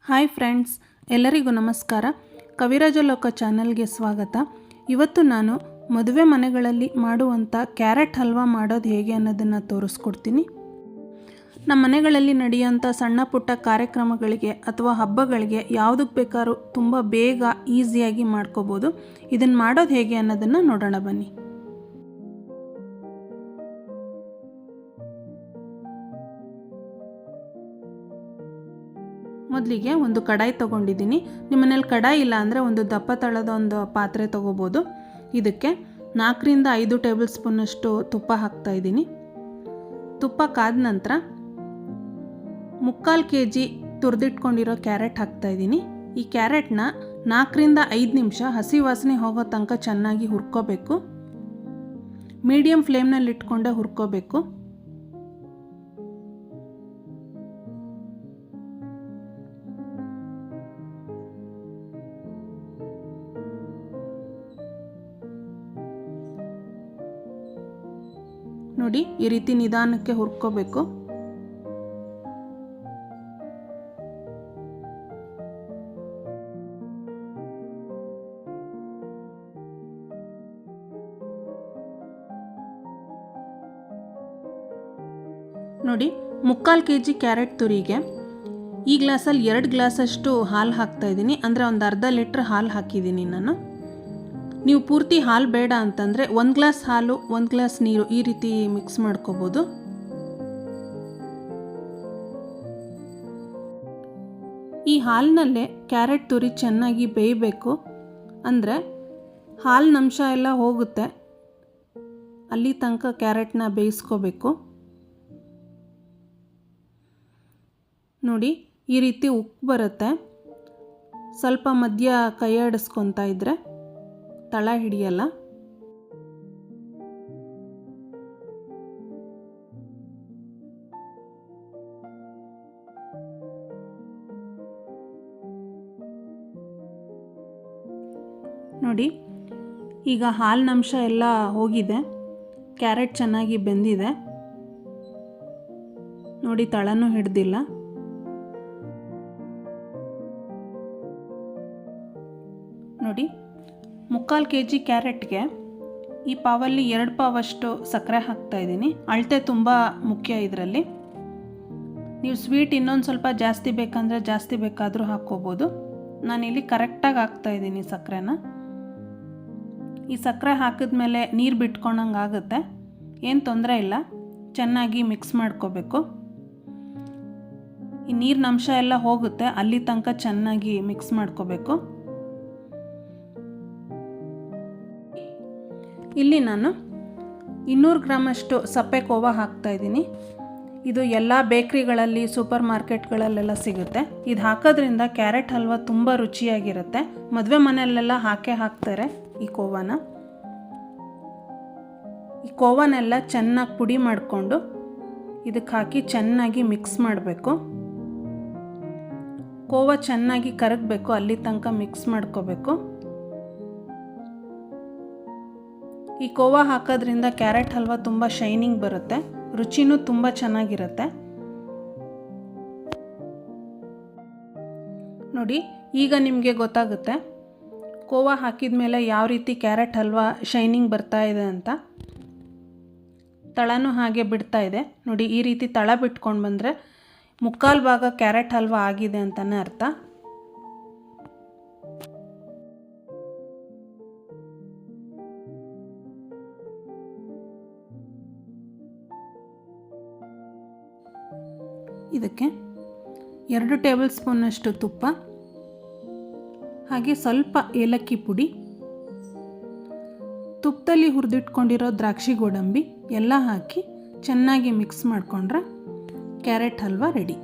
Hi friends, ಎಲ್ಲರಿಗೂ ನಮಸ್ಕಾರ. ಕವಿರಾಜ ಲೋಕ ಚಾನಲ್ಗೆ ಸ್ವಾಗತ. ಇವತ್ತು ನಾನು ಮದುವೆ ಮನೆಗಳಲ್ಲಿ ಮಾಡುವಂಥ ಕ್ಯಾರೆಟ್ ಹಲ್ವಾ ಮಾಡೋದು ಹೇಗೆ ಅನ್ನೋದನ್ನು ತೋರಿಸ್ಕೊಡ್ತೀನಿ. ನಮ್ಮ ಮನೆಗಳಲ್ಲಿ ನಡೆಯುವಂಥ ಸಣ್ಣ ಪುಟ್ಟ ಕಾರ್ಯಕ್ರಮಗಳಿಗೆ ಅಥವಾ ಹಬ್ಬಗಳಿಗೆ ಯಾವುದಕ್ಕೆ ಬೇಕಾದ್ರೂ ತುಂಬ ಬೇಗ ಈಸಿಯಾಗಿ ಮಾಡ್ಕೋಬೋದು. ಇದನ್ನು ಮಾಡೋದು ಹೇಗೆ ಅನ್ನೋದನ್ನು ನೋಡೋಣ ಬನ್ನಿ. ಮೊದಲಿಗೆ ಒಂದು ಕಡಾಯಿ ತೊಗೊಂಡಿದ್ದೀನಿ. ನಿಮ್ಮ ಮನೇಲಿ ಕಡಾಯಿ ಇಲ್ಲ ಅಂದರೆ ಒಂದು ದಪ್ಪ ತಳದ ಒಂದು ಪಾತ್ರೆ ತೊಗೋಬೋದು. ಇದಕ್ಕೆ 4ರಿಂದ 5 ಟೇಬಲ್ ಸ್ಪೂನಷ್ಟು ತುಪ್ಪ ಹಾಕ್ತಾಯಿದ್ದೀನಿ. ತುಪ್ಪ ಕಾದ ನಂತರ 3/4 kg ತುರಿದಿಟ್ಕೊಂಡಿರೋ ಕ್ಯಾರೆಟ್ ಹಾಕ್ತಾಯಿದ್ದೀನಿ. ಈ ಕ್ಯಾರೆಟ್ನ 4ರಿಂದ 5 ನಿಮಿಷ ಹಸಿ ವಾಸನೆ ಹೋಗೋ ತನಕ ಚೆನ್ನಾಗಿ ಹುರ್ಕೋಬೇಕು. ಮೀಡಿಯಮ್ ಫ್ಲೇಮ್ನಲ್ಲಿ ಇಟ್ಕೊಂಡೆ ಹುರ್ಕೋಬೇಕು. ನೋಡಿ, ಈ ರೀತಿ ನಿಧಾನಕ್ಕೆ ಹುರ್ಕೋಬೇಕು. ನೋಡಿ, 3/4 kg ಕ್ಯಾರೆಟ್ ತುರಿಗೆ ಈ ಗ್ಲಾಸಲ್ಲಿ 2 ಗ್ಲಾಸಷ್ಟು ಹಾಲು ಹಾಕ್ತಾಯಿದ್ದೀನಿ. ಅಂದರೆ ಒಂದು ಅರ್ಧ ಲೀಟ್ರ್ ಹಾಲು ಹಾಕಿದ್ದೀನಿ ನಾನು. ನೀವು ಪೂರ್ತಿ ಹಾಲು ಬೇಡ ಅಂತಂದರೆ 1 ಗ್ಲಾಸ್ ಹಾಲು 1 ಗ್ಲಾಸ್ ನೀರು ಈ ರೀತಿ ಮಿಕ್ಸ್ ಮಾಡ್ಕೋಬೋದು. ಈ ಹಾಲಿನಲ್ಲೇ ಕ್ಯಾರೆಟ್ ತುರಿ ಚೆನ್ನಾಗಿ ಬೇಯಬೇಕು. ಅಂದರೆ ಹಾಲಿನ ಅಂಶ ಎಲ್ಲ ಹೋಗುತ್ತೆ, ಅಲ್ಲಿ ತನಕ ಕ್ಯಾರೆಟ್ನ ಬೇಯಿಸ್ಕೋಬೇಕು. ನೋಡಿ, ಈ ರೀತಿ ಉಕ್ಕು ಬರುತ್ತೆ. ಸ್ವಲ್ಪ ಮಧ್ಯ ಕೈ ಆಡಿಸ್ಕೊತಾ ಇದ್ದರೆ ತಳ ಹಿಡಿಯಲ್ಲ. ನೋಡಿ, ಈಗ ಹಾಲಿನ ಅಂಶ ಎಲ್ಲ ಹೋಗಿದೆ, ಕ್ಯಾರೆಟ್ ಚೆನ್ನಾಗಿ ಬೆಂದಿದೆ. ನೋಡಿ, ತಳನೂ ಹಿಡ್ದಿಲ್ಲ. ನೋಡಿ, 3/4 kg ಕ್ಯಾರೆಟ್ಗೆ ಈ ಪಾವಲ್ಲಿ 2 ಪಾವಷ್ಟು ಸಕ್ಕರೆ ಹಾಕ್ತಾಯಿದ್ದೀನಿ. ಅಳತೆ ತುಂಬ ಮುಖ್ಯ ಇದರಲ್ಲಿ. ನೀವು ಸ್ವೀಟ್ ಇನ್ನೊಂದು ಸ್ವಲ್ಪ ಜಾಸ್ತಿ ಬೇಕಂದರೆ ಜಾಸ್ತಿ ಬೇಕಾದರೂ ಹಾಕ್ಕೋಬೋದು. ನಾನಿಲ್ಲಿ ಕರೆಕ್ಟಾಗಿ ಹಾಕ್ತಾಯಿದ್ದೀನಿ ಸಕ್ಕರೆನ. ಈ ಸಕ್ಕರೆ ಹಾಕಿದ್ಮೇಲೆ ನೀರು ಬಿಟ್ಕೊಂಡಂಗೆ ಆಗುತ್ತೆ, ಏನು ತೊಂದರೆ ಇಲ್ಲ. ಚೆನ್ನಾಗಿ ಮಿಕ್ಸ್ ಮಾಡ್ಕೋಬೇಕು. ಈ ನೀರಿನ ಅಂಶ ಎಲ್ಲ ಹೋಗುತ್ತೆ, ಅಲ್ಲಿ ತನಕ ಚೆನ್ನಾಗಿ ಮಿಕ್ಸ್ ಮಾಡ್ಕೋಬೇಕು. ಇಲ್ಲಿ ನಾನು 200 ಗ್ರಾಮಷ್ಟು ಸಪ್ಪೆ ಕೋವಾ ಹಾಕ್ತಾಯಿದ್ದೀನಿ. ಇದು ಎಲ್ಲ ಬೇಕ್ರಿಗಳಲ್ಲಿ ಸೂಪರ್ ಮಾರ್ಕೆಟ್ಗಳಲ್ಲೆಲ್ಲ ಸಿಗುತ್ತೆ. ಇದು ಹಾಕೋದ್ರಿಂದ ಕ್ಯಾರೆಟ್ ಹಲ್ವಾ ತುಂಬ ರುಚಿಯಾಗಿರುತ್ತೆ. ಮದುವೆ ಮನೆಯಲ್ಲೆಲ್ಲ ಹಾಕ್ತಾರೆ ಈ ಕೋವಾನ. ಈ ಕೋವಾನೆಲ್ಲ ಚೆನ್ನಾಗಿ ಪುಡಿ ಮಾಡಿಕೊಂಡು ಇದಕ್ಕೆ ಹಾಕಿ ಚೆನ್ನಾಗಿ ಮಿಕ್ಸ್ ಮಾಡಬೇಕು. ಕೋವಾ ಚೆನ್ನಾಗಿ ಕರಗಬೇಕು, ಅಲ್ಲಿ ತನಕ ಮಿಕ್ಸ್ ಮಾಡ್ಕೋಬೇಕು. ಈ ಕೋವಾ ಹಾಕೋದ್ರಿಂದ ಕ್ಯಾರೆಟ್ ಹಲ್ವಾ ತುಂಬ ಶೈನಿಂಗ್ ಬರುತ್ತೆ, ರುಚಿನೂ ತುಂಬ ಚೆನ್ನಾಗಿರುತ್ತೆ. ನೋಡಿ, ಈಗ ನಿಮಗೆ ಗೊತ್ತಾಗುತ್ತೆ ಕೋವಾ ಹಾಕಿದ ಮೇಲೆ ಯಾವ ರೀತಿ ಕ್ಯಾರೆಟ್ ಹಲ್ವಾ ಶೈನಿಂಗ್ ಬರ್ತಾ ಇದೆ ಅಂತ. ತಳನೂ ಹಾಗೆ ಬಿಡ್ತಾ ಇದೆ. ನೋಡಿ, ಈ ರೀತಿ ತಳ ಬಿಟ್ಕೊಂಡು ಬಂದರೆ 3/4 ಭಾಗ ಕ್ಯಾರೆಟ್ ಹಲ್ವಾ ಆಗಿದೆ ಅಂತಲೇ ಅರ್ಥ. ಇದಕ್ಕೆ 2 ಟೇಬಲ್ ಸ್ಪೂನಷ್ಟು ತುಪ್ಪ, ಹಾಗೆ ಸ್ವಲ್ಪ ಏಲಕ್ಕಿ ಪುಡಿ, ತುಪ್ಪದಲ್ಲಿ ಹುರಿದಿಟ್ಕೊಂಡಿರೋ ದ್ರಾಕ್ಷಿ ಗೋಡಂಬಿ ಎಲ್ಲ ಹಾಕಿ ಚೆನ್ನಾಗಿ ಮಿಕ್ಸ್ ಮಾಡಿಕೊಂಡ್ರೆ ಕ್ಯಾರೆಟ್ ಹಲ್ವಾ ರೆಡಿ.